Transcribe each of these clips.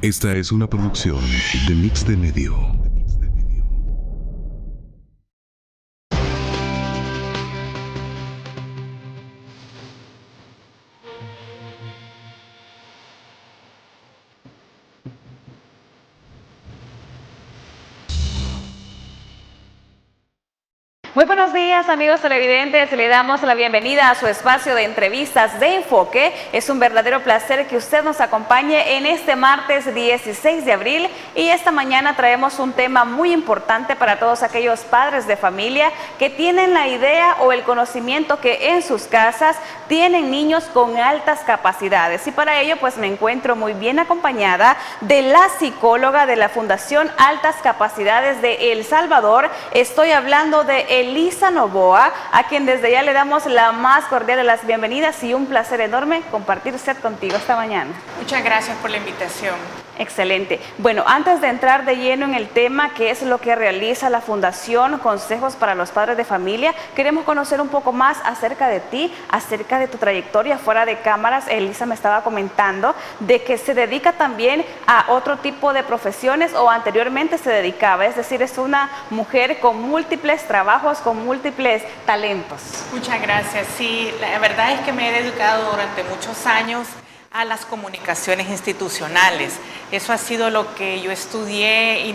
Esta es una producción de Mix de Medio. Muy buenos días, amigos televidentes, le damos la bienvenida a su espacio de entrevistas de enfoque. Es un verdadero placer que usted nos acompañe en este martes 16 de abril y esta mañana traemos un tema muy importante para todos aquellos padres de familia que tienen la idea o el conocimiento que en sus casas tienen niños con altas capacidades, y para ello pues me encuentro muy bien acompañada de la psicóloga de la Fundación Altas Capacidades de El Salvador. Estoy hablando de Elisa Novoa, a quien desde ya le damos la más cordial de las bienvenidas y un placer enorme compartir usted contigo esta mañana. Muchas gracias por la invitación. Excelente. Bueno, antes de entrar de lleno en el tema, que es lo que realiza la Fundación Consejos para los Padres de Familia, queremos conocer un poco más acerca de ti, acerca de tu trayectoria fuera de cámaras. Elisa me estaba comentando de que se dedica también a otro tipo de profesiones, o anteriormente se dedicaba, es decir, es una mujer con múltiples trabajos, con múltiples talentos. Muchas gracias. Sí, la verdad es que me he dedicado durante muchos años a las comunicaciones institucionales. Eso ha sido lo que yo estudié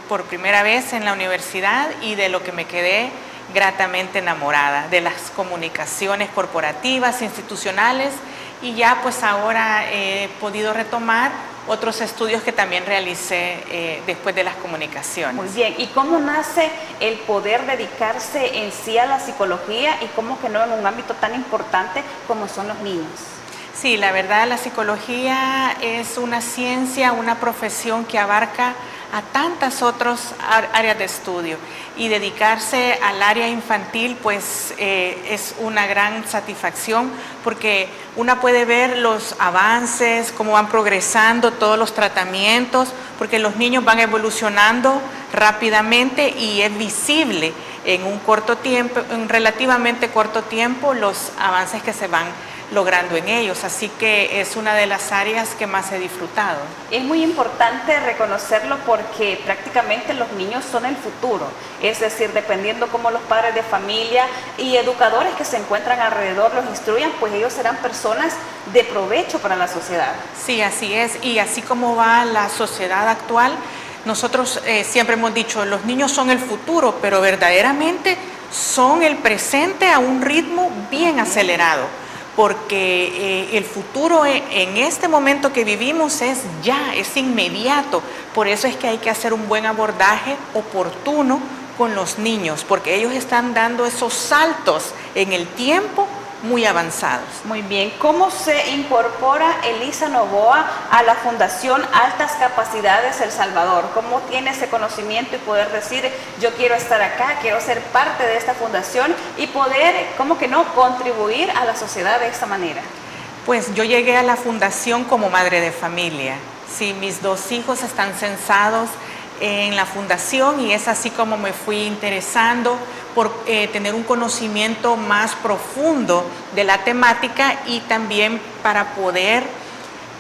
por primera vez en la universidad y de lo que me quedé gratamente enamorada, de las comunicaciones corporativas, institucionales, y ya pues ahora he podido retomar otros estudios que también realicé después de las comunicaciones. Muy bien, ¿y cómo nace el poder dedicarse en sí a la psicología y cómo que no en un ámbito tan importante como son los niños? Sí, la verdad, la psicología es una ciencia, una profesión que abarca a tantas otras áreas de estudio, y dedicarse al área infantil pues es una gran satisfacción, porque una puede ver los avances, cómo van progresando todos los tratamientos, porque los niños van evolucionando rápidamente y es visible en un corto tiempo, en relativamente corto tiempo, los avances que se van logrando en ellos, así que es una de las áreas que más he disfrutado. Es muy importante reconocerlo porque prácticamente los niños son el futuro, es decir, dependiendo cómo los padres de familia y educadores que se encuentran alrededor los instruyan, pues ellos serán personas de provecho para la sociedad. Sí, así es, y así como va la sociedad actual, nosotros siempre hemos dicho, los niños son el futuro, pero verdaderamente son el presente a un ritmo bien acelerado, porque el futuro en este momento que vivimos es ya, es inmediato. Por eso es que hay que hacer un buen abordaje oportuno con los niños, porque ellos están dando esos saltos en el tiempo muy avanzados. Muy bien, ¿cómo se incorpora Elisa Novoa a la Fundación Altas Capacidades El Salvador? ¿Cómo tiene ese conocimiento y poder decir, yo quiero estar acá, quiero ser parte de esta fundación y poder, ¿cómo que no?, contribuir a la sociedad de esta manera? Pues yo llegué a la fundación como madre de familia. Sí, mis dos hijos están censados en la fundación, y es así como me fui interesando por tener un conocimiento más profundo de la temática, y también para poder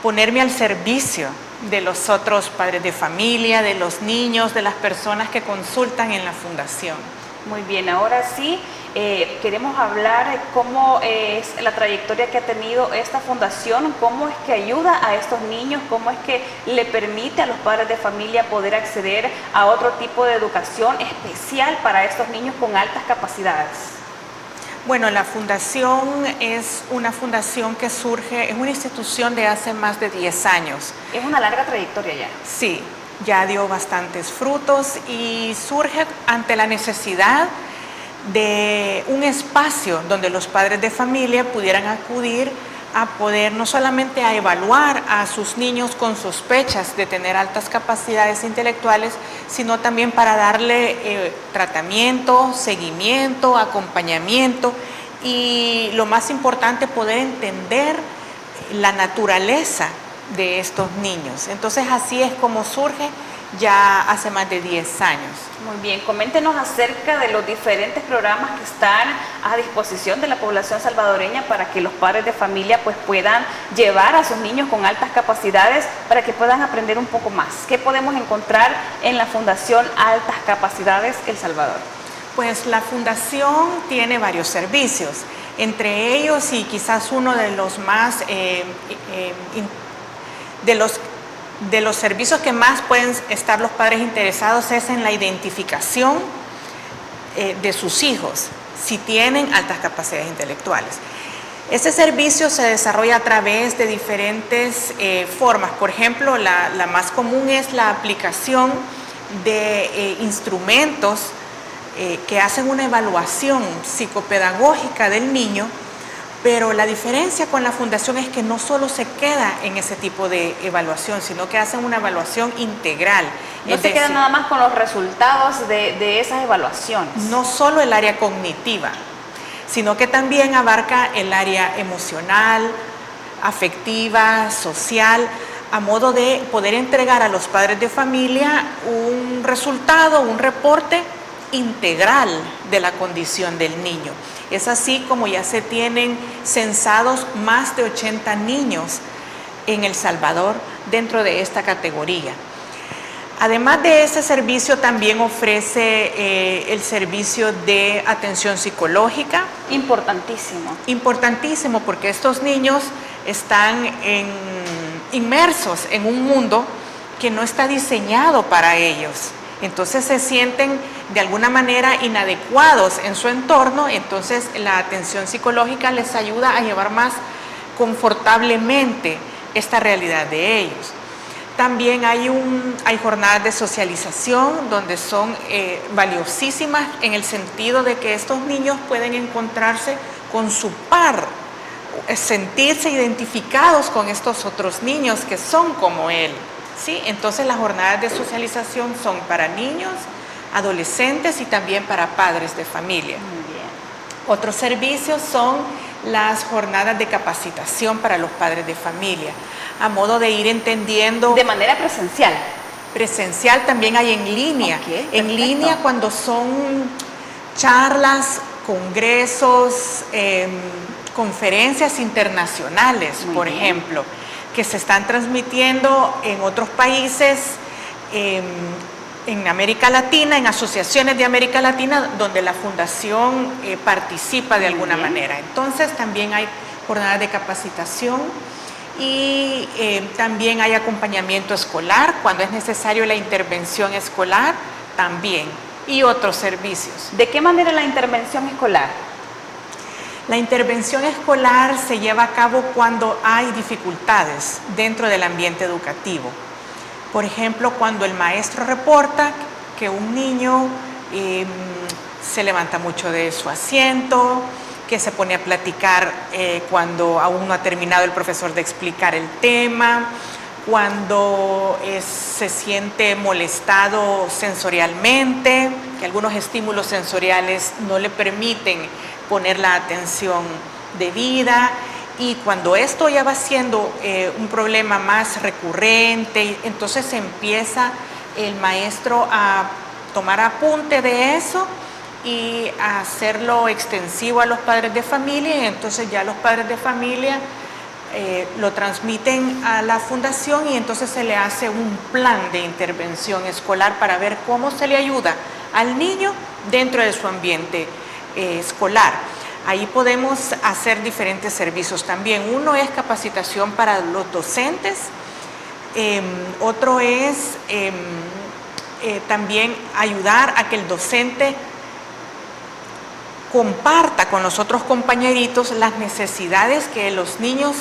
ponerme al servicio de los otros padres de familia, de los niños, de las personas que consultan en la fundación. Muy bien, ahora sí, queremos hablar cómo es la trayectoria que ha tenido esta fundación, cómo es que ayuda a estos niños, cómo es que le permite a los padres de familia poder acceder a otro tipo de educación especial para estos niños con altas capacidades. Bueno, la fundación es una fundación que surge, es una institución de hace más de 10 años. Es una larga trayectoria ya. Sí, ya dio bastantes frutos y surge ante la necesidad de un espacio donde los padres de familia pudieran acudir a poder no solamente a evaluar a sus niños con sospechas de tener altas capacidades intelectuales, sino también para darle tratamiento, seguimiento, acompañamiento, y lo más importante, poder entender la naturaleza de estos niños. Entonces así es como surge ya hace más de 10 años. Muy bien, coméntenos acerca de los diferentes programas que están a disposición de la población salvadoreña para que los padres de familia pues puedan llevar a sus niños con altas capacidades para que puedan aprender un poco más. ¿Qué podemos encontrar en la Fundación Altas Capacidades El Salvador? Pues la fundación tiene varios servicios, entre ellos y quizás uno de los más de los servicios que más pueden estar los padres interesados es en la identificación de sus hijos, si tienen altas capacidades intelectuales. Ese servicio se desarrolla a través de diferentes formas. Por ejemplo, la más común es la aplicación de instrumentos que hacen una evaluación psicopedagógica del niño. Pero la diferencia con la fundación es que no solo se queda en ese tipo de evaluación, sino que hacen una evaluación integral. No se queda nada más con los resultados de esas evaluaciones. No solo el área cognitiva, sino que también abarca el área emocional, afectiva, social, a modo de poder entregar a los padres de familia un resultado, un reporte integral de la condición del niño. Es así como ya se tienen censados más de 80 niños en El Salvador dentro de esta categoría. Además de ese servicio, también ofrece el servicio de atención psicológica. Importantísimo. Importantísimo, porque estos niños están inmersos en un mundo que no está diseñado para ellos. Entonces se sienten de alguna manera inadecuados en su entorno, entonces la atención psicológica les ayuda a llevar más confortablemente esta realidad de ellos. También hay jornadas de socialización donde son valiosísimas en el sentido de que estos niños pueden encontrarse con su par, sentirse identificados con estos otros niños que son como él. ¿Sí? Entonces las jornadas de socialización son para niños, adolescentes y también para padres de familia. Muy bien. Otros servicios son las jornadas de capacitación para los padres de familia, a modo de ir entendiendo... De manera presencial. Presencial, también hay en línea. Okay, en línea cuando son charlas, congresos, conferencias internacionales, por ejemplo, que se están transmitiendo en otros países, en América Latina, en asociaciones de América Latina, donde la fundación participa de alguna manera. Entonces también hay jornadas de capacitación y también hay acompañamiento escolar, cuando es necesario la intervención escolar también, y otros servicios. ¿De qué manera la intervención escolar? La intervención escolar se lleva a cabo cuando hay dificultades dentro del ambiente educativo. Por ejemplo, cuando el maestro reporta que un niño se levanta mucho de su asiento, que se pone a platicar cuando aún no ha terminado el profesor de explicar el tema, cuando se siente molestado sensorialmente, que algunos estímulos sensoriales no le permiten poner la atención debida, y cuando esto ya va siendo un problema más recurrente, entonces empieza el maestro a tomar apunte de eso y a hacerlo extensivo a los padres de familia, y entonces ya los padres de familia lo transmiten a la fundación, y entonces se le hace un plan de intervención escolar para ver cómo se le ayuda al niño dentro de su ambiente escolar. Ahí podemos hacer diferentes servicios también. Uno es capacitación para los docentes, otro es también ayudar a que el docente comparta con los otros compañeritos las necesidades que los niños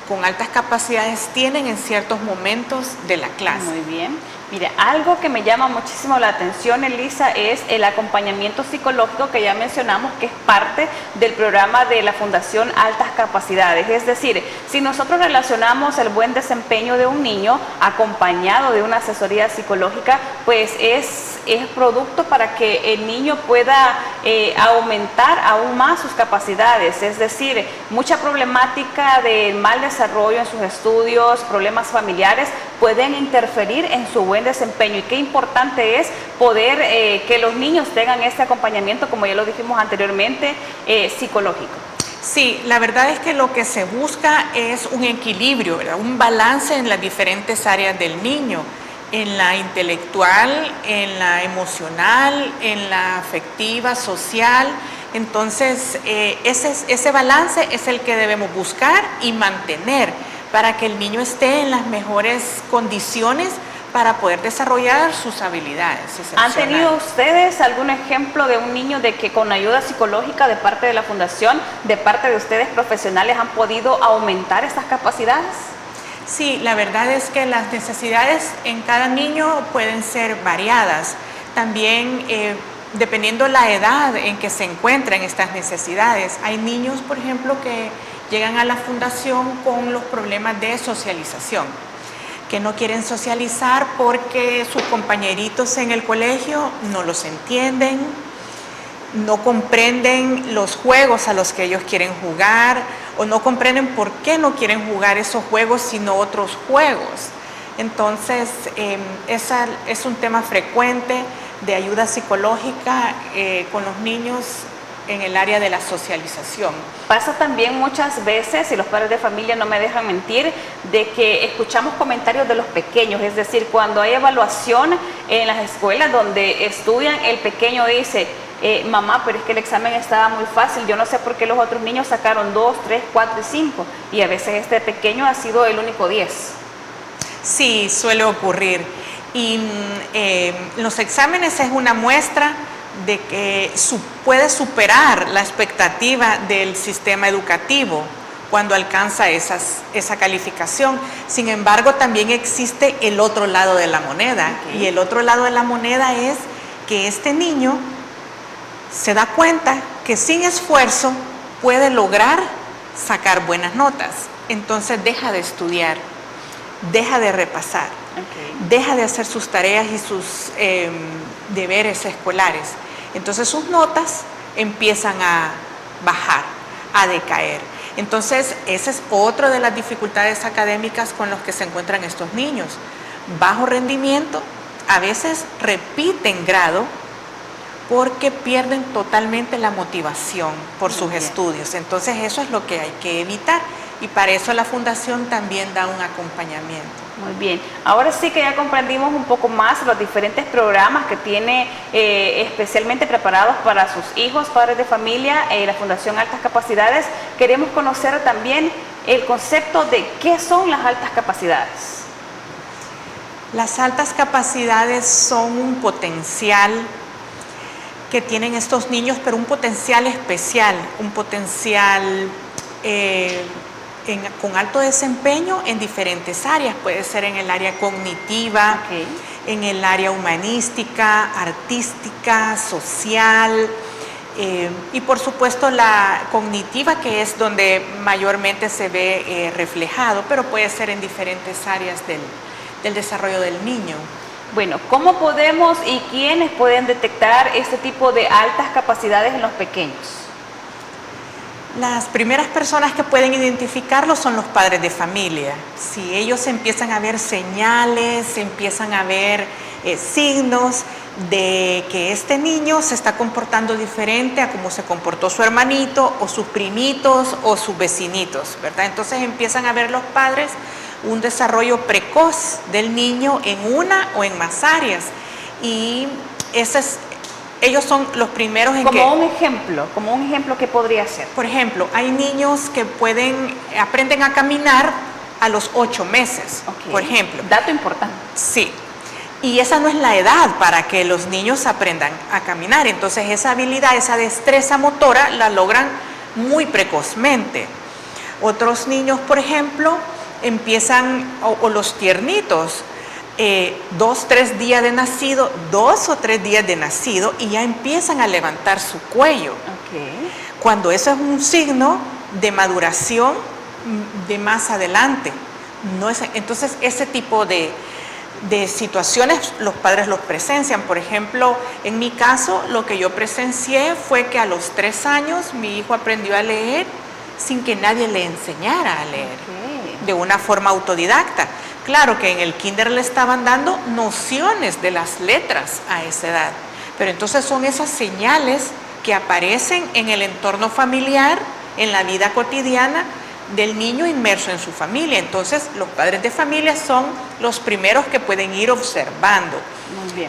con altas capacidades tienen en ciertos momentos de la clase. Muy bien. Mire, algo que me llama muchísimo la atención, Elisa, es el acompañamiento psicológico que ya mencionamos, que es parte del programa de la Fundación Altas Capacidades. Es decir, si nosotros relacionamos el buen desempeño de un niño acompañado de una asesoría psicológica, pues es es producto para que el niño pueda aumentar aún más sus capacidades. Es decir, mucha problemática de mal desarrollo en sus estudios, problemas familiares, pueden interferir en su buen desempeño. Y qué importante es poder que los niños tengan este acompañamiento, como ya lo dijimos anteriormente, psicológico. Sí, la verdad es que lo que se busca es un equilibrio, ¿verdad? Un balance en las diferentes áreas del niño, en la intelectual, en la emocional, en la afectiva, social. Entonces, ese balance es el que debemos buscar y mantener para que el niño esté en las mejores condiciones para poder desarrollar sus habilidades excepcionales. ¿Han tenido ustedes algún ejemplo de un niño de que con ayuda psicológica de parte de la Fundación, de parte de ustedes profesionales, han podido aumentar estas capacidades? Sí, la verdad es que las necesidades en cada niño pueden ser variadas. También dependiendo la edad en que se encuentran estas necesidades. Hay niños, por ejemplo, que llegan a la Fundación con los problemas de socialización, que no quieren socializar porque sus compañeritos en el colegio no los entienden, no comprenden los juegos a los que ellos quieren jugar o no comprenden por qué no quieren jugar esos juegos sino otros juegos. Entonces, ese es un tema frecuente de ayuda psicológica con los niños en el área de la socialización. Pasa también muchas veces, y los padres de familia no me dejan mentir, de que escuchamos comentarios de los pequeños, es decir, cuando hay evaluación en las escuelas donde estudian, el pequeño dice, mamá, pero es que el examen estaba muy fácil, yo no sé por qué los otros niños sacaron 2, 3, 4 y 5, y a veces este pequeño ha sido el único 10. Sí, suele ocurrir. Y los exámenes es una muestra de que puede superar la expectativa del sistema educativo cuando alcanza esa calificación. Sin embargo, también existe el otro lado de la moneda. Okay. Y el otro lado de la moneda es que este niño se da cuenta que sin esfuerzo puede lograr sacar buenas notas. Entonces deja de estudiar, deja de repasar, deja de hacer sus tareas y sus deberes escolares. Entonces sus notas empiezan a bajar, a decaer. Entonces esa es otra de las dificultades académicas con las que se encuentran estos niños. Bajo rendimiento, a veces repiten grado porque pierden totalmente la motivación por sus estudios. Entonces eso es lo que hay que evitar y para eso la Fundación también da un acompañamiento. Muy bien, ahora sí que ya comprendimos un poco más los diferentes programas que tiene especialmente preparados para sus hijos, padres de familia, la Fundación Altas Capacidades. Queremos conocer también el concepto de qué son las altas capacidades. Las altas capacidades son un potencial que tienen estos niños, pero un potencial especial, un potencial con alto desempeño en diferentes áreas. Puede ser en el área cognitiva, en el área humanística, artística, social y por supuesto la cognitiva, que es donde mayormente se ve reflejado, pero puede ser en diferentes áreas del desarrollo del niño. Bueno, ¿cómo podemos y quiénes pueden detectar este tipo de altas capacidades en los pequeños? Las primeras personas que pueden identificarlo son los padres de familia. Si ellos empiezan a ver señales, empiezan a ver signos de que este niño se está comportando diferente a como se comportó su hermanito o sus primitos o sus vecinitos, ¿verdad? Entonces empiezan a ver los padres un desarrollo precoz del niño en una o en más áreas y ellos son los primeros en como un ejemplo, ¿qué podría ser? Por ejemplo, hay niños que aprenden a caminar a los 8 meses, por ejemplo. Dato importante. Sí, y esa no es la edad para que los niños aprendan a caminar, entonces esa habilidad, esa destreza motora la logran muy precozmente. Otros niños, por ejemplo, empiezan, o los tiernitos, 2, 3 días de nacido, 2 o 3 días de nacido y ya empiezan a levantar su cuello. Cuando eso es un signo de maduración de más adelante. Entonces ese tipo de de situaciones los padres los presencian. Por ejemplo, en mi caso, lo que yo presencié fue que a los 3 años mi hijo aprendió a leer sin que nadie le enseñara a leer, de una forma autodidacta. Claro que en el kinder le estaban dando nociones de las letras a esa edad, pero entonces son esas señales que aparecen en el entorno familiar, en la vida cotidiana del niño inmerso en su familia. Entonces, los padres de familia son los primeros que pueden ir observando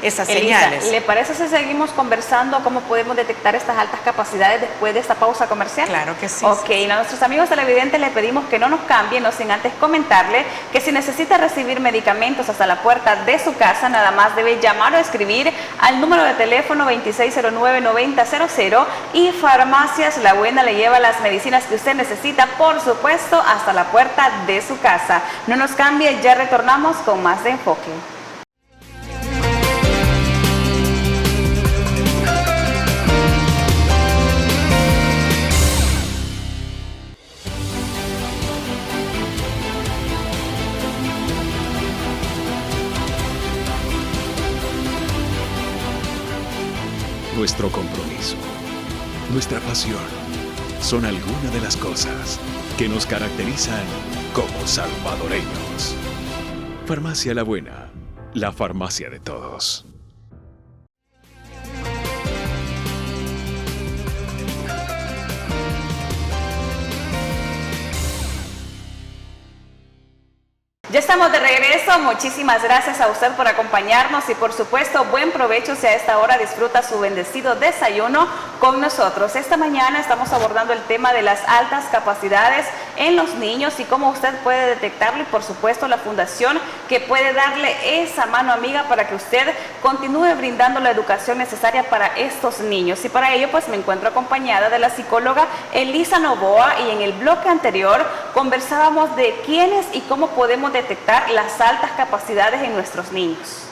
esas señales. Elisa, ¿le parece si seguimos conversando cómo podemos detectar estas altas capacidades después de esta pausa comercial? Claro que sí. Ok, a nuestros amigos televidentes les pedimos que no nos cambien, no sin antes comentarle que si necesita recibir medicamentos hasta la puerta de su casa, nada más debe llamar o escribir al número de teléfono 2609-9000 y Farmacias La Buena le lleva las medicinas que usted necesita, por supuesto, hasta la puerta de su casa. No nos cambie, ya retornamos con más de Enfoque. Nuestro compromiso, nuestra pasión, son algunas de las cosas que nos caracterizan como salvadoreños. Farmacia La Buena, la farmacia de todos. Ya estamos de regreso, muchísimas gracias a usted por acompañarnos y por supuesto buen provecho si a esta hora disfruta su bendecido desayuno con nosotros. Esta mañana estamos abordando el tema de las altas capacidades en los niños y cómo usted puede detectarlo y por supuesto la fundación que puede darle esa mano amiga para que usted continúe brindando la educación necesaria para estos niños. Y para ello pues me encuentro acompañada de la psicóloga Elisa Novoa y en el bloque anterior conversábamos de quiénes y cómo podemos detectar las altas capacidades en nuestros niños.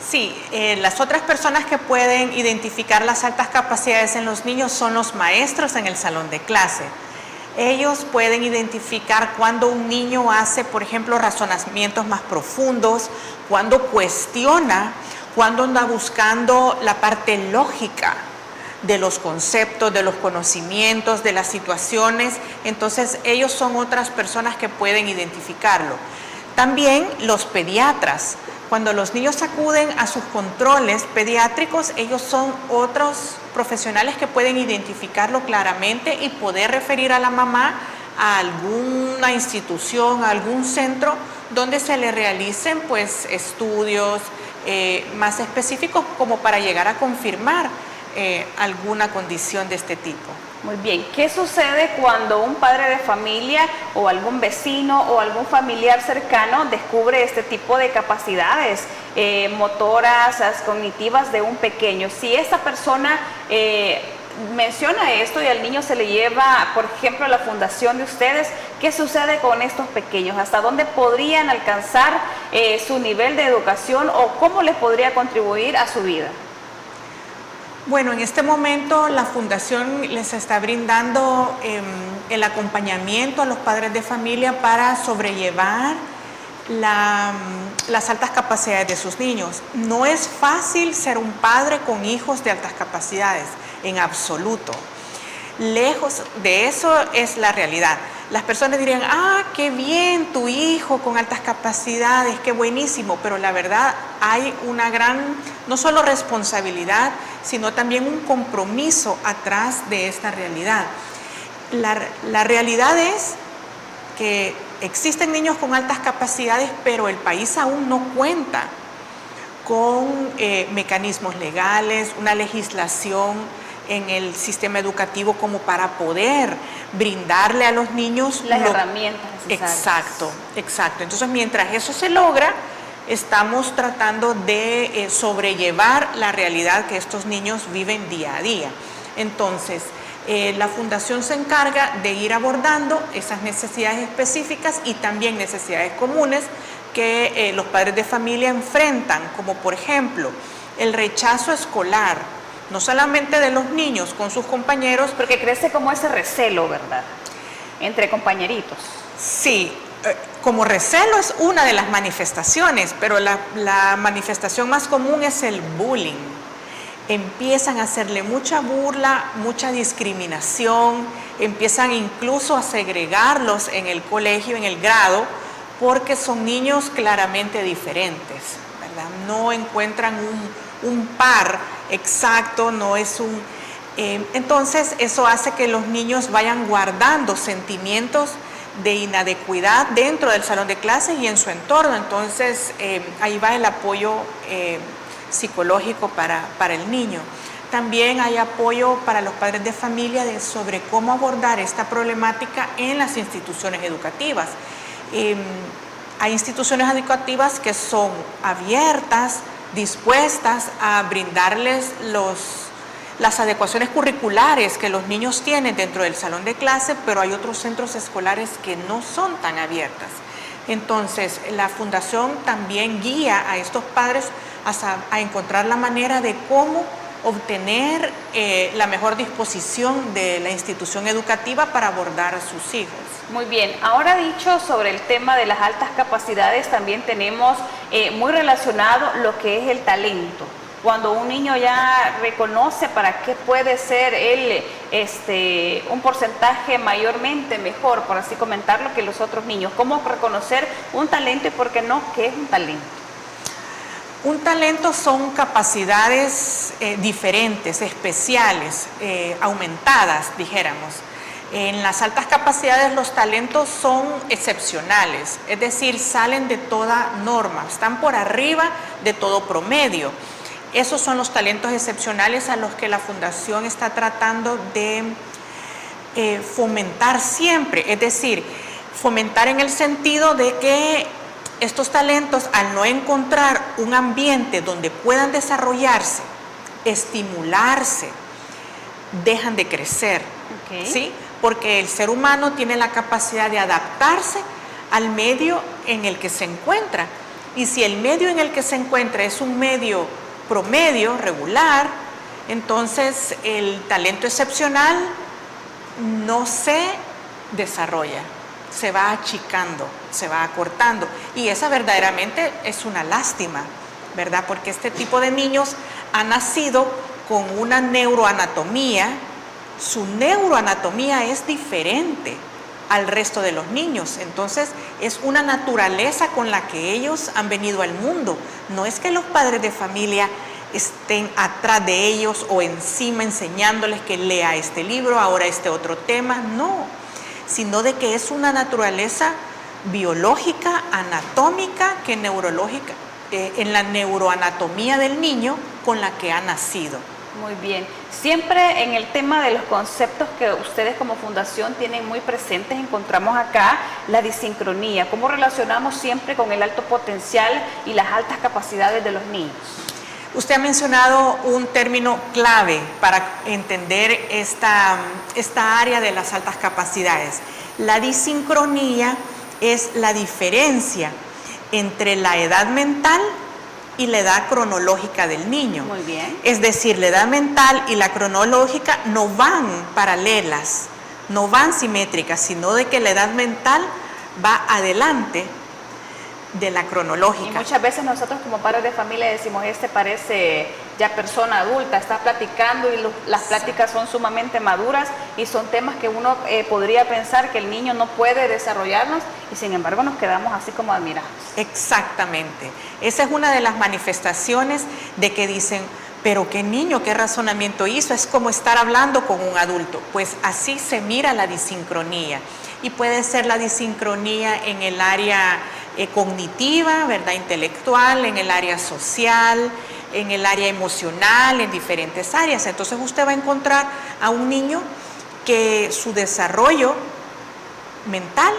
Sí, las otras personas que pueden identificar las altas capacidades en los niños son los maestros en el salón de clase. Ellos pueden identificar cuando un niño hace, por ejemplo, razonamientos más profundos, cuando cuestiona, cuando anda buscando la parte lógica de los conceptos, de los conocimientos, de las situaciones. Entonces, ellos son otras personas que pueden identificarlo. También los pediatras. Cuando los niños acuden a sus controles pediátricos, ellos son otros profesionales que pueden identificarlo claramente y poder referir a la mamá a alguna institución, a algún centro donde se le realicen pues estudios más específicos como para llegar a confirmar alguna condición de este tipo. Muy bien, ¿qué sucede cuando un padre de familia o algún vecino o algún familiar cercano descubre este tipo de capacidades motoras, cognitivas de un pequeño? Si esa persona menciona esto y al niño se le lleva, por ejemplo, a la fundación de ustedes, ¿qué sucede con estos pequeños? ¿Hasta dónde podrían alcanzar su nivel de educación o cómo les podría contribuir a su vida? Bueno, en este momento la Fundación les está brindando el acompañamiento a los padres de familia para sobrellevar las altas capacidades de sus niños. No es fácil ser un padre con hijos de altas capacidades, en absoluto. Lejos de eso es la realidad. Las personas dirían, qué bien, tu hijo con altas capacidades, qué buenísimo, pero la verdad hay una gran, no solo responsabilidad, sino también un compromiso atrás de esta realidad. La realidad es que existen niños con altas capacidades, pero el país aún no cuenta con mecanismos legales, una legislación en el sistema educativo como para poder brindarle a los niños las herramientas necesarias. Exacto. Entonces, mientras eso se logra, estamos tratando de sobrellevar la realidad que estos niños viven día a día. Entonces, la Fundación se encarga de ir abordando esas necesidades específicas y también necesidades comunes que los padres de familia enfrentan, como por ejemplo, el rechazo escolar, no solamente de los niños con sus compañeros. Porque crece como ese recelo, ¿verdad? Entre compañeritos. Sí, como recelo es una de las manifestaciones, pero la manifestación más común es el bullying. Empiezan a hacerle mucha burla, mucha discriminación, empiezan incluso a segregarlos en el colegio, en el grado, porque son niños claramente diferentes, ¿verdad? No encuentran un par exacto, no es un... entonces eso hace que los niños vayan guardando sentimientos de inadecuidad dentro del salón de clases y en su entorno. Entonces ahí va el apoyo psicológico para el niño. También hay apoyo para los padres de familia sobre cómo abordar esta problemática en las instituciones educativas. Hay instituciones educativas que son abiertas, dispuestas a brindarles las adecuaciones curriculares que los niños tienen dentro del salón de clase, pero hay otros centros escolares que no son tan abiertas. Entonces, la Fundación también guía a estos padres a encontrar la manera de cómo obtener la mejor disposición de la institución educativa para abordar a sus hijos. Muy bien, ahora dicho sobre el tema de las altas capacidades, también tenemos muy relacionado lo que es el talento. Cuando un niño ya reconoce para qué puede ser él un porcentaje mayormente mejor, por así comentarlo, que los otros niños. ¿Cómo reconocer un talento y por qué no? ¿Qué es un talento? Un talento son capacidades diferentes, especiales, aumentadas, dijéramos. En las altas capacidades los talentos son excepcionales, es decir, salen de toda norma, están por arriba de todo promedio. Esos son los talentos excepcionales a los que la Fundación está tratando de fomentar siempre, es decir, fomentar en el sentido de que estos talentos, al no encontrar un ambiente donde puedan desarrollarse, estimularse, dejan de crecer, ¿sí? Porque el ser humano tiene la capacidad de adaptarse al medio en el que se encuentra. Y si el medio en el que se encuentra es un medio promedio, regular, entonces el talento excepcional no se desarrolla, se va achicando, se va acortando. Y esa verdaderamente es una lástima, ¿verdad? Porque este tipo de niños han nacido con una neuroanatomía, su neuroanatomía es diferente al resto de los niños. Entonces es una naturaleza con la que ellos han venido al mundo. No es que los padres de familia estén atrás de ellos o encima enseñándoles que lea este libro, ahora este otro tema, no, sino de que es una naturaleza biológica, anatómica, que neurológica, en la neuroanatomía del niño con la que ha nacido. Muy bien. Siempre en el tema de los conceptos que ustedes como fundación tienen muy presentes, encontramos acá la disincronía. ¿Cómo relacionamos siempre con el alto potencial y las altas capacidades de los niños? Usted ha mencionado un término clave para entender esta área de las altas capacidades. La disincronía es la diferencia entre la edad mental y la edad cronológica del niño. Muy bien. Es decir, la edad mental y la cronológica no van paralelas, no van simétricas, sino de que la edad mental va adelante de la cronológica. Y muchas veces nosotros como padres de familia decimos, parece ya persona adulta, está platicando y las pláticas son sumamente maduras y son temas que uno podría pensar que el niño no puede desarrollarnos y sin embargo nos quedamos así como admirados. Exactamente. Esa es una de las manifestaciones de que dicen, pero qué niño, qué razonamiento hizo, es como estar hablando con un adulto. Pues así se mira la disincronía. Y puede ser la disincronía en el área cognitiva, ¿verdad? Intelectual, en el área social, en el área emocional, en diferentes áreas. Entonces usted va a encontrar a un niño que su desarrollo mental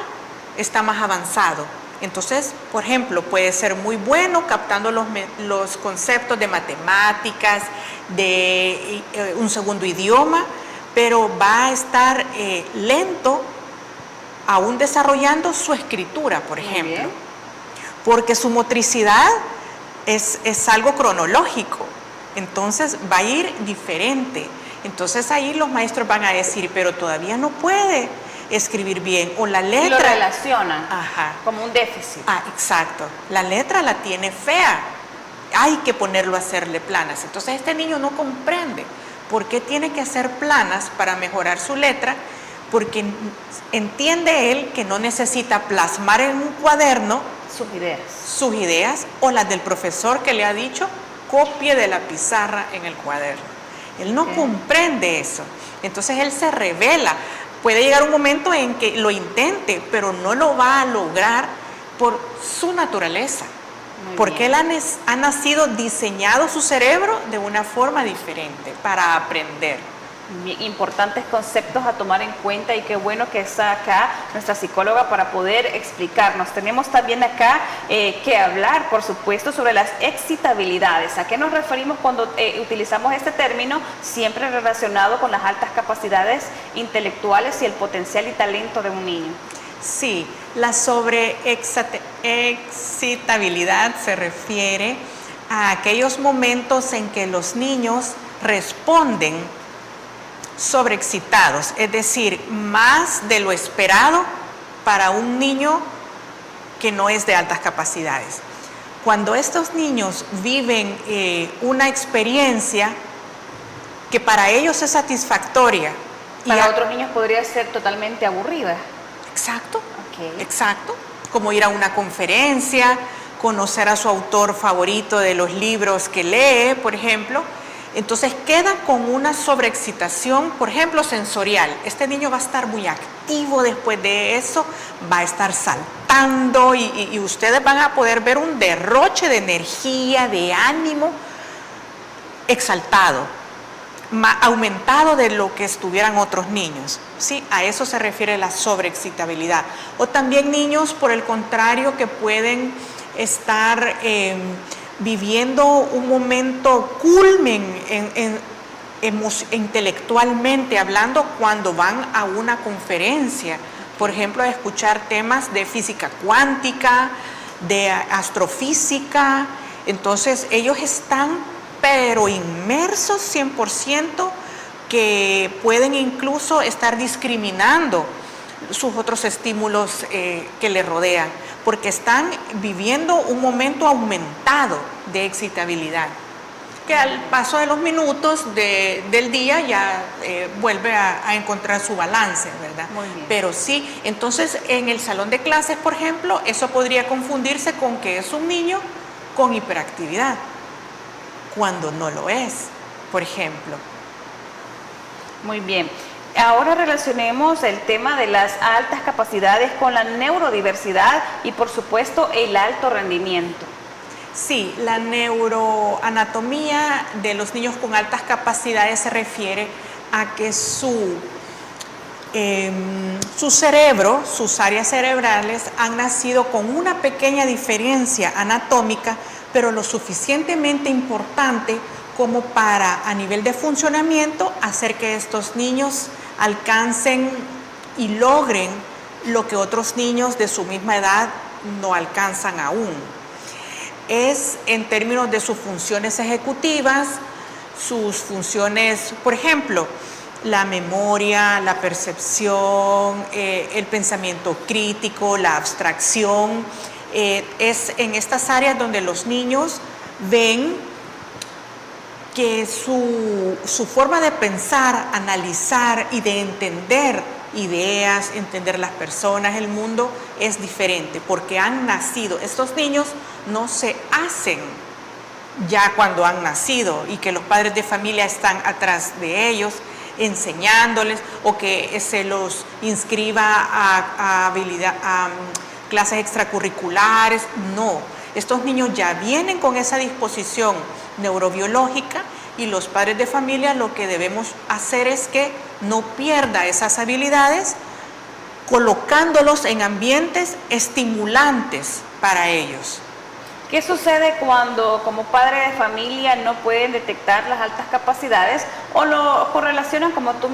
está más avanzado. Entonces, por ejemplo, puede ser muy bueno captando los conceptos de matemáticas, de un segundo idioma, pero va a estar lento aún desarrollando su escritura, por ejemplo, porque su motricidad es algo cronológico, entonces va a ir diferente. Entonces ahí los maestros van a decir, pero todavía no puede, escribir bien, o la Y lo letra. relacionan Ajá. como un déficit. Exacto. La letra la tiene fea. Hay que ponerlo a hacerle planas. Entonces este niño no comprende por qué tiene que hacer planas para mejorar su letra, porque entiende él que no necesita plasmar en un cuaderno sus ideas o las del profesor que le ha dicho, copie de la pizarra en el cuaderno. Él no comprende eso. Entonces él se revela. Puede llegar un momento en que lo intente, pero no lo va a lograr por su naturaleza. Porque él ha nacido diseñado su cerebro de una forma diferente para aprender. Importantes conceptos a tomar en cuenta y qué bueno que está acá nuestra psicóloga para poder explicarnos. Tenemos también acá que hablar, por supuesto, sobre las excitabilidades. ¿A qué nos referimos cuando utilizamos este término? Siempre relacionado con las altas capacidades intelectuales y el potencial y talento de un niño. Sí, la sobreexcitabilidad se refiere a aquellos momentos en que los niños responden sobreexcitados, es decir, más de lo esperado para un niño que no es de altas capacidades. Cuando estos niños viven una experiencia que para ellos es satisfactoria. Para otros niños podría ser totalmente aburrida. Exacto, exacto. Como ir a una conferencia, conocer a su autor favorito de los libros que lee, por ejemplo. Entonces queda con una sobreexcitación, por ejemplo, sensorial. Este niño va a estar muy activo después de eso, va a estar saltando y ustedes van a poder ver un derroche de energía, de ánimo, exaltado, aumentado de lo que estuvieran otros niños. ¿Sí? A eso se refiere la sobreexcitabilidad. O también niños, por el contrario, que pueden estar viviendo un momento culmen intelectualmente hablando cuando van a una conferencia, por ejemplo, a escuchar temas de física cuántica, de astrofísica. Entonces ellos están pero inmersos 100%, que pueden incluso estar discriminando sus otros estímulos que le rodean, porque están viviendo un momento aumentado de excitabilidad, que al paso de los minutos del día ya vuelve a encontrar su balance, ¿verdad? Muy bien. Pero sí, entonces en el salón de clases, por ejemplo, eso podría confundirse con que es un niño con hiperactividad, cuando no lo es, por ejemplo. Muy bien. Ahora relacionemos el tema de las altas capacidades con la neurodiversidad y, por supuesto, el alto rendimiento. Sí, la neuroanatomía de los niños con altas capacidades se refiere a que su cerebro, sus áreas cerebrales han nacido con una pequeña diferencia anatómica, pero lo suficientemente importante como para, a nivel de funcionamiento, hacer que estos niños alcancen y logren lo que otros niños de su misma edad no alcanzan aún. Es en términos de sus funciones ejecutivas, sus funciones, por ejemplo, la memoria, la percepción, el pensamiento crítico, la abstracción. Es en estas áreas donde los niños ven que su forma de pensar, analizar y de entender ideas, entender las personas, el mundo, es diferente, porque han nacido. Estos niños no se hacen ya cuando han nacido y que los padres de familia están atrás de ellos enseñándoles, o que se los inscriba a clases extracurriculares. No, estos niños ya vienen con esa disposición neurobiológica, y los padres de familia lo que debemos hacer es que no pierda esas habilidades, colocándolos en ambientes estimulantes para ellos. ¿Qué sucede cuando como padre de familia no pueden detectar las altas capacidades o lo correlacionan, como tú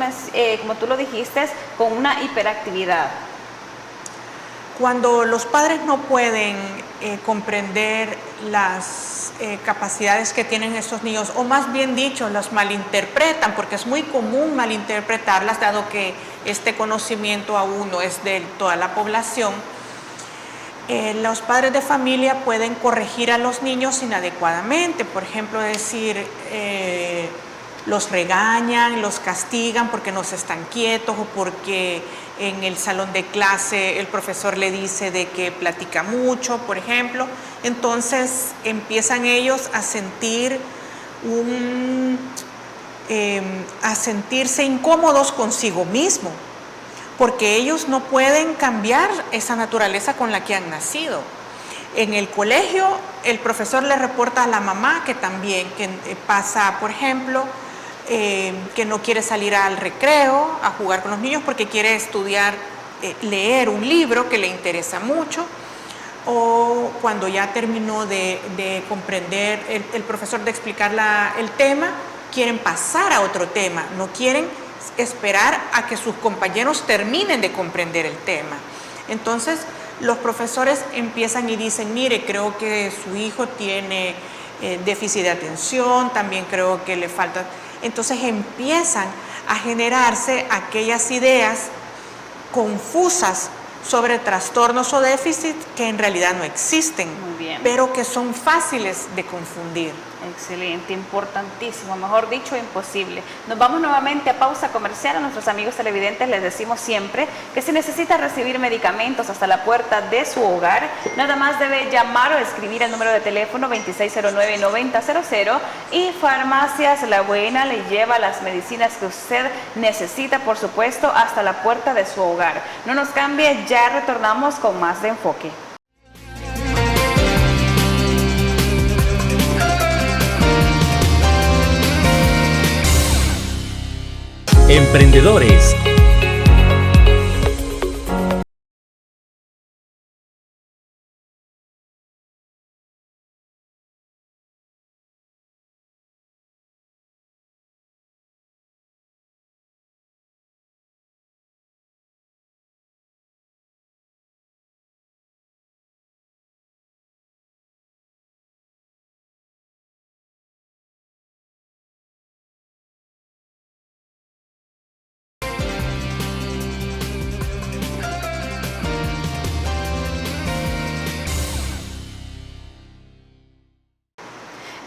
lo dijiste, con una hiperactividad? Cuando los padres no pueden comprender las capacidades que tienen estos niños, o más bien dicho, las malinterpretan, porque es muy común malinterpretarlas, dado que este conocimiento aún no es de toda la población. Los padres de familia pueden corregir a los niños inadecuadamente, por ejemplo, decir, los regañan, los castigan porque no se están quietos o porque en el salón de clase el profesor le dice de que platica mucho, por ejemplo. Entonces empiezan ellos a sentir a sentirse incómodos consigo mismo, porque ellos no pueden cambiar esa naturaleza con la que han nacido. En el colegio el profesor le reporta a la mamá que también pasa, por ejemplo, que no quiere salir al recreo a jugar con los niños porque quiere estudiar, leer un libro que le interesa mucho, o cuando ya terminó de comprender el profesor de explicar el tema, quieren pasar a otro tema, no quieren esperar a que sus compañeros terminen de comprender el tema. Entonces los profesores empiezan y dicen, mire, creo que su hijo tiene déficit de atención, también creo que le falta. Entonces empiezan a generarse aquellas ideas confusas sobre trastornos o déficits que en realidad no existen, pero que son fáciles de confundir. Excelente, importantísimo, mejor dicho, imposible. Nos vamos nuevamente a pausa comercial. A nuestros amigos televidentes les decimos siempre que si necesita recibir medicamentos hasta la puerta de su hogar, nada más debe llamar o escribir el número de teléfono 2609-9000 y Farmacias La Buena le lleva las medicinas que usted necesita, por supuesto, hasta la puerta de su hogar. No nos cambie, ya retornamos con más de Enfoque. Emprendedores.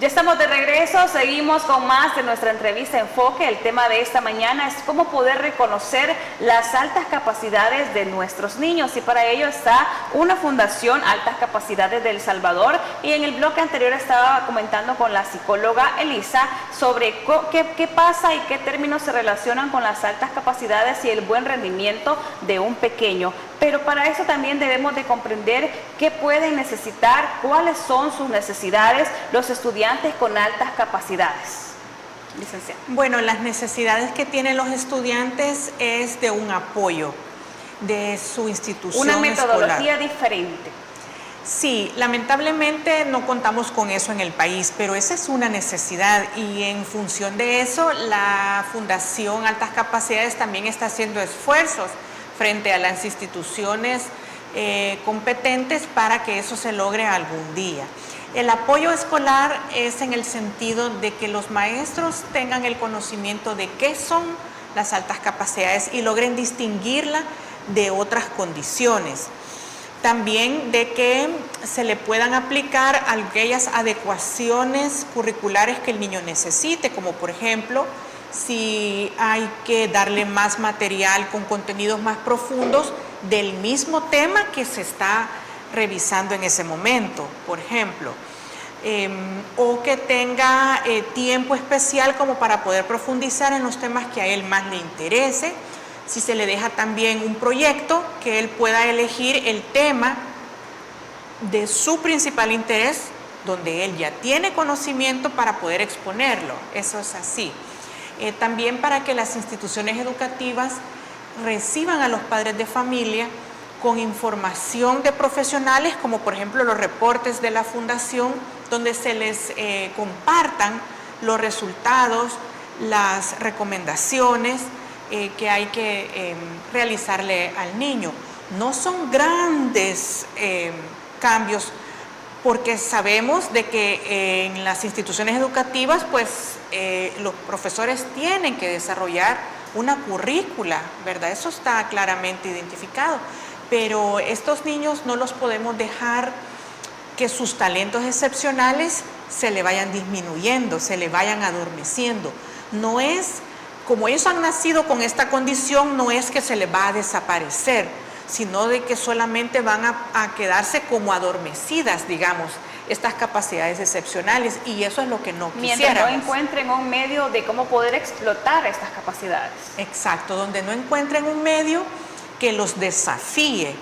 Ya estamos de regreso, seguimos con más de nuestra entrevista Enfoque. El tema de esta mañana es cómo poder reconocer las altas capacidades de nuestros niños, y para ello está una fundación Altas Capacidades de El Salvador, y en el bloque anterior estaba comentando con la psicóloga Elisa sobre qué pasa y qué términos se relacionan con las altas capacidades y el buen rendimiento de un pequeño. Pero para eso también debemos de comprender qué pueden necesitar, cuáles son sus necesidades los estudiantes con altas capacidades. Licenciada. Bueno, las necesidades que tienen los estudiantes es de un apoyo de su institución escolar. Una metodología escolar diferente. Sí, lamentablemente no contamos con eso en el país, pero esa es una necesidad, y en función de eso la Fundación Altas Capacidades también está haciendo esfuerzos frente a las instituciones competentes para que eso se logre algún día. El apoyo escolar es en el sentido de que los maestros tengan el conocimiento de qué son las altas capacidades y logren distinguirla de otras condiciones. También de que se le puedan aplicar aquellas adecuaciones curriculares que el niño necesite, como por ejemplo, si hay que darle más material con contenidos más profundos del mismo tema que se está revisando en ese momento, por ejemplo, o que tenga tiempo especial como para poder profundizar en los temas que a él más le interese. Si se le deja también un proyecto, que él pueda elegir el tema de su principal interés, donde él ya tiene conocimiento para poder exponerlo. Eso es así. También para que las instituciones educativas reciban a los padres de familia con información de profesionales, como por ejemplo los reportes de la fundación, donde se les compartan los resultados, las recomendaciones que hay que realizarle al niño. No son grandes cambios porque sabemos de que en las instituciones educativas, pues los profesores tienen que desarrollar una currícula, ¿verdad? Eso está claramente identificado, pero estos niños no los podemos dejar que sus talentos excepcionales se le vayan disminuyendo, se le vayan adormeciendo. No es, como ellos han nacido con esta condición, no es que se les va a desaparecer, sino de que solamente van a quedarse como adormecidas, digamos, estas capacidades excepcionales, y eso es lo que no quisiéramos. Mientras no encuentren un medio de cómo poder explotar estas capacidades. Exacto, donde no encuentren un medio que los desafíe,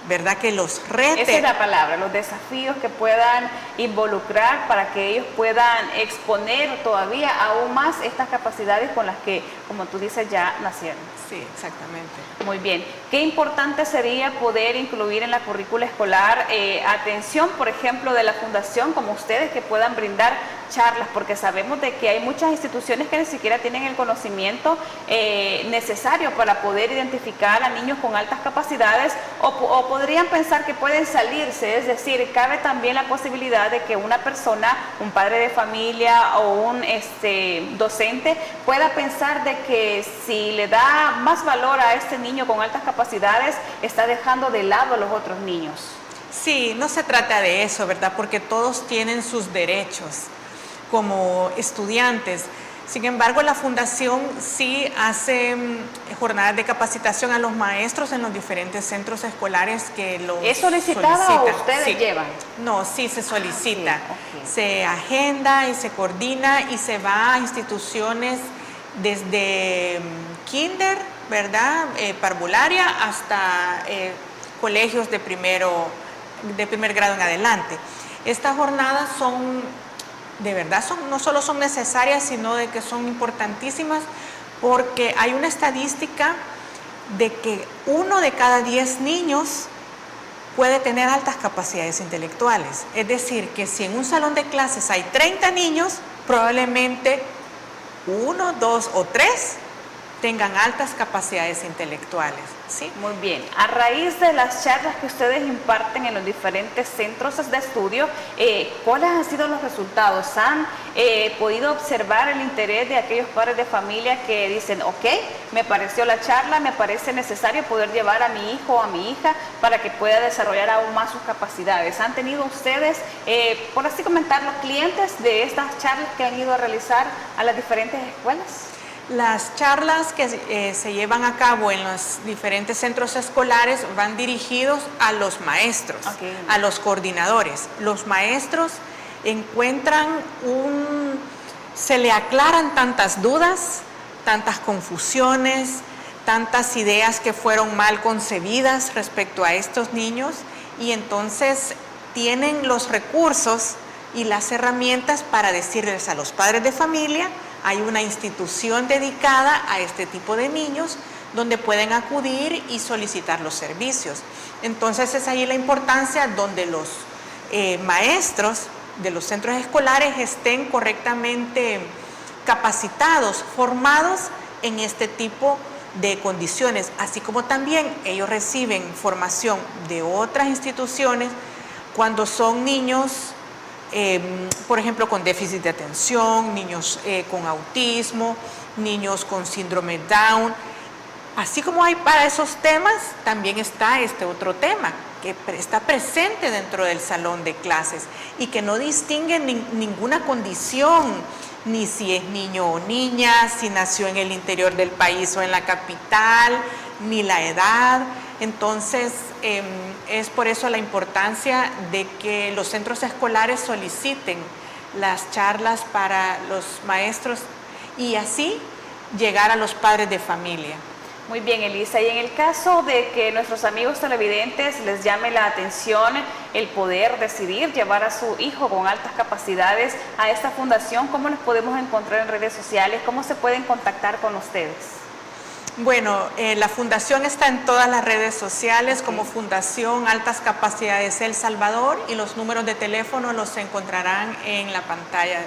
¿verdad? Que los rete. Esa es la palabra, los desafíos que puedan involucrar para que ellos puedan exponer todavía aún más estas capacidades con las que, como tú dices, ya nacieron. Sí, exactamente. Muy bien. Qué importante sería poder incluir en la currícula escolar atención, por ejemplo, de la fundación, como ustedes, que puedan brindar charlas, porque sabemos de que hay muchas instituciones que ni siquiera tienen el conocimiento necesario para poder identificar a niños con altas capacidades o podrían pensar que pueden salirse, es decir, cabe también la posibilidad de que una persona, un padre de familia o un docente pueda pensar de que si le da más valor a este niño con altas capacidades, está dejando de lado a los otros niños. Sí, no se trata de eso, ¿verdad? Porque todos tienen sus derechos como estudiantes. Sin embargo, la Fundación sí hace jornadas de capacitación a los maestros en los diferentes centros escolares que los ¿Es solicitada solicitan. o ustedes Sí. llevan? No, sí se solicita. Ok. Se agenda y se coordina y se va a instituciones desde kinder, ¿verdad? Parvularia hasta colegios de primer grado en adelante. Estas jornadas son, de verdad, no solo son necesarias, sino de que son importantísimas, porque hay una estadística de que 1 de cada 10 niños puede tener altas capacidades intelectuales. Es decir, que si en un salón de clases hay 30 niños, probablemente 1, 2 o 3 tengan altas capacidades intelectuales, ¿sí? Muy bien. A raíz de las charlas que ustedes imparten en los diferentes centros de estudio, ¿cuáles han sido los resultados? ¿Han podido observar el interés de aquellos padres de familia que dicen, ok, me pareció la charla, me parece necesario poder llevar a mi hijo o a mi hija para que pueda desarrollar aún más sus capacidades? ¿Han tenido ustedes, por así comentarlo, clientes de estas charlas que han ido a realizar a las diferentes escuelas? Las charlas que se llevan a cabo en los diferentes centros escolares van dirigidos a los maestros, a los coordinadores. Los maestros encuentran se le aclaran tantas dudas, tantas confusiones, tantas ideas que fueron mal concebidas respecto a estos niños, y entonces tienen los recursos y las herramientas para decirles a los padres de familia: hay una institución dedicada a este tipo de niños donde pueden acudir y solicitar los servicios. Entonces es ahí la importancia donde los maestros de los centros escolares estén correctamente capacitados, formados en este tipo de condiciones, así como también ellos reciben formación de otras instituciones cuando son niños, por ejemplo, con déficit de atención, niños con autismo, niños con síndrome Down. Así como hay para esos temas, también está este otro tema que está presente dentro del salón de clases y que no distingue ninguna condición, ni si es niño o niña, si nació en el interior del país o en la capital, ni la edad. Entonces, es por eso la importancia de que los centros escolares soliciten las charlas para los maestros y así llegar a los padres de familia. Muy bien, Elisa, y en el caso de que nuestros amigos televidentes les llame la atención el poder decidir llevar a su hijo con altas capacidades a esta fundación, ¿cómo los podemos encontrar en redes sociales? ¿Cómo se pueden contactar con ustedes? Bueno, la fundación está en todas las redes sociales como Fundación Altas Capacidades El Salvador, y los números de teléfono los encontrarán en la pantalla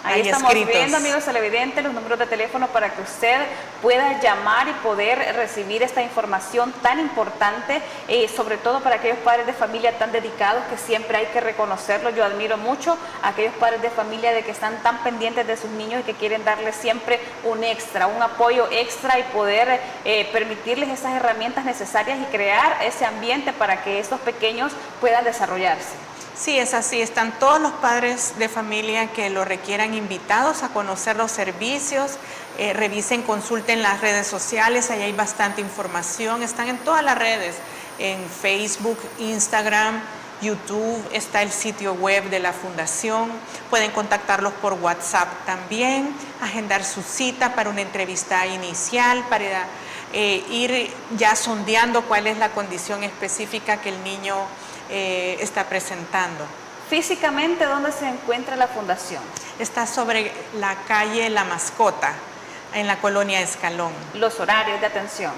Ahí estamos escritos. viendo, amigos televidentes, los números de teléfono para que usted pueda llamar y poder recibir esta información tan importante, sobre todo para aquellos padres de familia tan dedicados que siempre hay que reconocerlo. Yo admiro mucho a aquellos padres de familia de que están tan pendientes de sus niños y que quieren darles siempre un extra, un apoyo extra y poder permitirles esas herramientas necesarias y crear ese ambiente para que estos pequeños puedan desarrollarse. Sí, es así. Están todos los padres de familia que lo requieran invitados a conocer los servicios. Revisen, consulten las redes sociales, ahí hay bastante información. Están en todas las redes, en Facebook, Instagram, YouTube, está el sitio web de la fundación. Pueden contactarlos por WhatsApp también, agendar su cita para una entrevista inicial, para ir ya sondeando cuál es la condición específica que el niño está presentando. Físicamente, ¿dónde se encuentra la fundación? Está sobre la calle La Mascota, en la colonia Escalón. Los horarios de atención.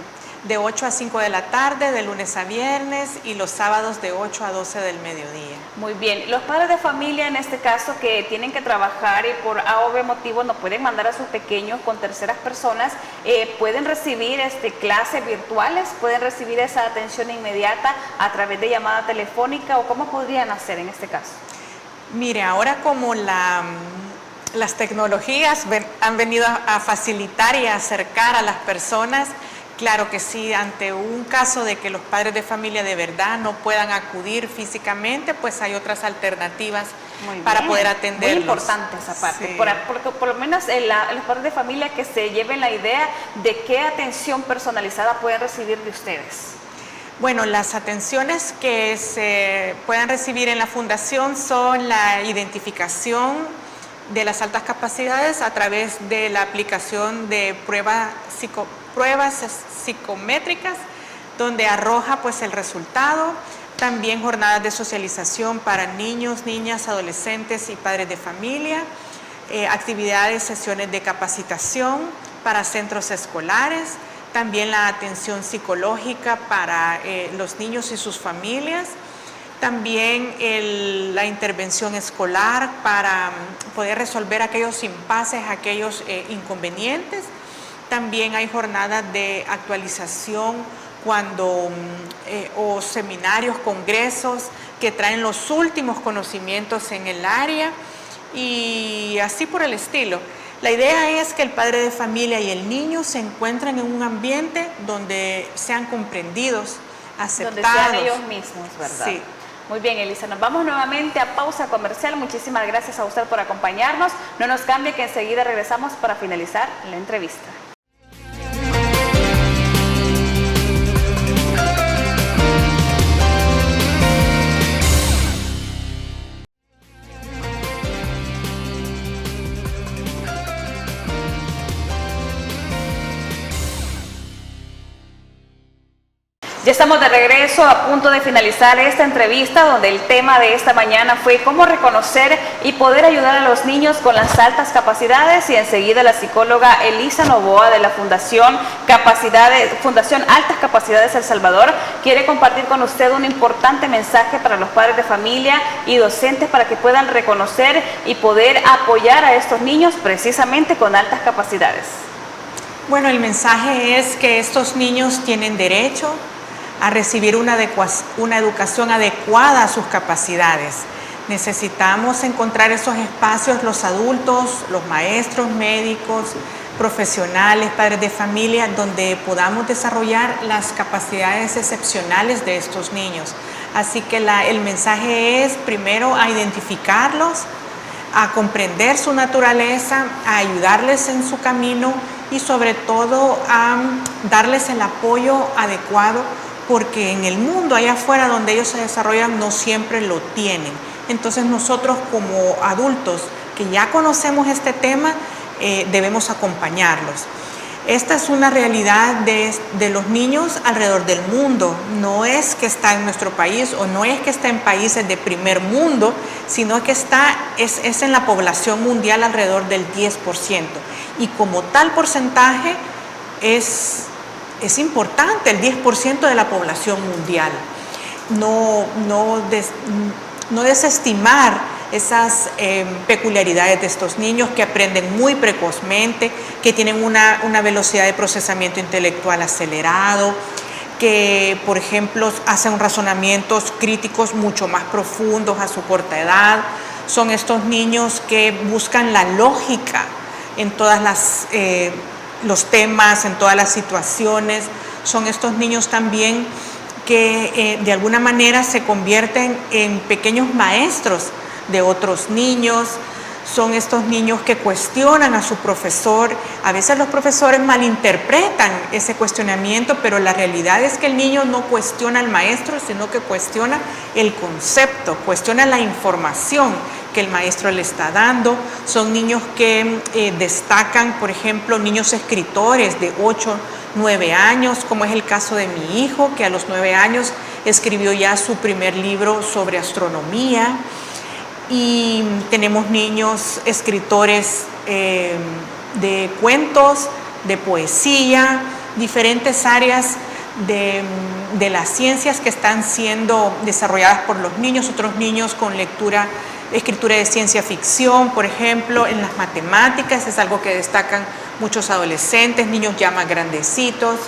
De 8 a 5 de la tarde, de lunes a viernes, y los sábados de 8 a 12 del mediodía. Muy bien. Los padres de familia, en este caso, que tienen que trabajar y por A o B motivo no pueden mandar a sus pequeños con terceras personas, pueden recibir clases virtuales, pueden recibir esa atención inmediata a través de llamada telefónica, o cómo podrían hacer en este caso. Mire, ahora como las tecnologías han venido a facilitar y a acercar a las personas, claro que sí, ante un caso de que los padres de familia de verdad no puedan acudir físicamente, pues hay otras alternativas para poder atenderlos. Muy importante esa parte, Sí. porque por lo menos los padres de familia que se lleven la idea de qué atención personalizada pueden recibir de ustedes. Bueno, las atenciones que se puedan recibir en la fundación son la identificación de las altas capacidades a través de la aplicación de pruebas psicométricas, donde arroja pues el resultado. También jornadas de socialización para niños, niñas, adolescentes y padres de familia, actividades, sesiones de capacitación para centros escolares, también la atención psicológica para los niños y sus familias, también la intervención escolar para poder resolver aquellos impases, aquellos inconvenientes. También hay jornadas de actualización o seminarios, congresos que traen los últimos conocimientos en el área y así por el estilo. La idea es que el padre de familia y el niño se encuentren en un ambiente donde sean comprendidos, aceptados. Donde sean ellos mismos, ¿verdad? Sí. Muy bien, Elisa, nos vamos nuevamente a pausa comercial. Muchísimas gracias a usted por acompañarnos. No nos cambie, que enseguida regresamos para finalizar la entrevista. Ya estamos de regreso, a punto de finalizar esta entrevista, donde el tema de esta mañana fue cómo reconocer y poder ayudar a los niños con las altas capacidades, y enseguida la psicóloga Elisa Novoa de la Fundación Altas Capacidades El Salvador quiere compartir con usted un importante mensaje para los padres de familia y docentes para que puedan reconocer y poder apoyar a estos niños precisamente con altas capacidades. Bueno, el mensaje es que estos niños tienen derecho a recibir una educación adecuada a sus capacidades. Necesitamos encontrar esos espacios, los adultos, los maestros, médicos, profesionales, padres de familia, donde podamos desarrollar las capacidades excepcionales de estos niños. Así que el mensaje es primero a identificarlos, a comprender su naturaleza, a ayudarles en su camino y sobre todo a darles el apoyo adecuado, porque en el mundo allá afuera donde ellos se desarrollan no siempre lo tienen. Entonces nosotros como adultos que ya conocemos este tema debemos acompañarlos. Esta es una realidad de los niños alrededor del mundo. No es que está en nuestro país o no es que está en países de primer mundo, sino que es en la población mundial alrededor del 10%. Y como tal porcentaje es importante, el 10% de la población mundial. No desestimar esas peculiaridades de estos niños que aprenden muy precozmente, que tienen una velocidad de procesamiento intelectual acelerado, que, por ejemplo, hacen razonamientos críticos mucho más profundos a su corta edad. Son estos niños que buscan la lógica en todas los temas, en todas las situaciones. Son estos niños también que de alguna manera se convierten en pequeños maestros de otros niños. Son estos niños que cuestionan a su profesor. A veces los profesores malinterpretan ese cuestionamiento, pero la realidad es que el niño no cuestiona al maestro, sino que cuestiona el concepto, cuestiona la información que el maestro le está dando. Son niños que destacan, por ejemplo, niños escritores de 8, 9 años, como es el caso de mi hijo, que a los 9 años escribió ya su primer libro sobre astronomía. Y tenemos niños escritores de cuentos, de poesía, diferentes áreas de las ciencias que están siendo desarrolladas por los niños, otros niños con escritura de ciencia ficción, por ejemplo, en las matemáticas, es algo que destacan muchos adolescentes, niños ya más grandecitos,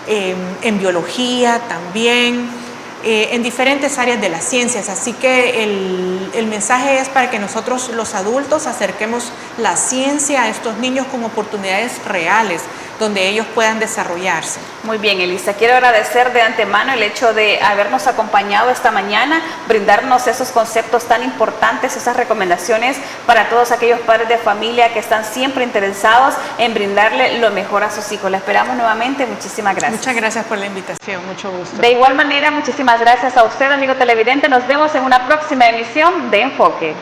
en biología también. En diferentes áreas de las ciencias, así que el mensaje es para que nosotros los adultos acerquemos la ciencia a estos niños con oportunidades reales donde ellos puedan desarrollarse. Muy bien, Elisa, quiero agradecer de antemano el hecho de habernos acompañado esta mañana, brindarnos esos conceptos tan importantes, esas recomendaciones para todos aquellos padres de familia que están siempre interesados en brindarle lo mejor a sus hijos. La esperamos nuevamente, muchísimas gracias. Muchas gracias por la invitación, mucho gusto. De igual manera, muchísimas gracias a usted, amigo televidente. Nos vemos en una próxima emisión de Enfoque.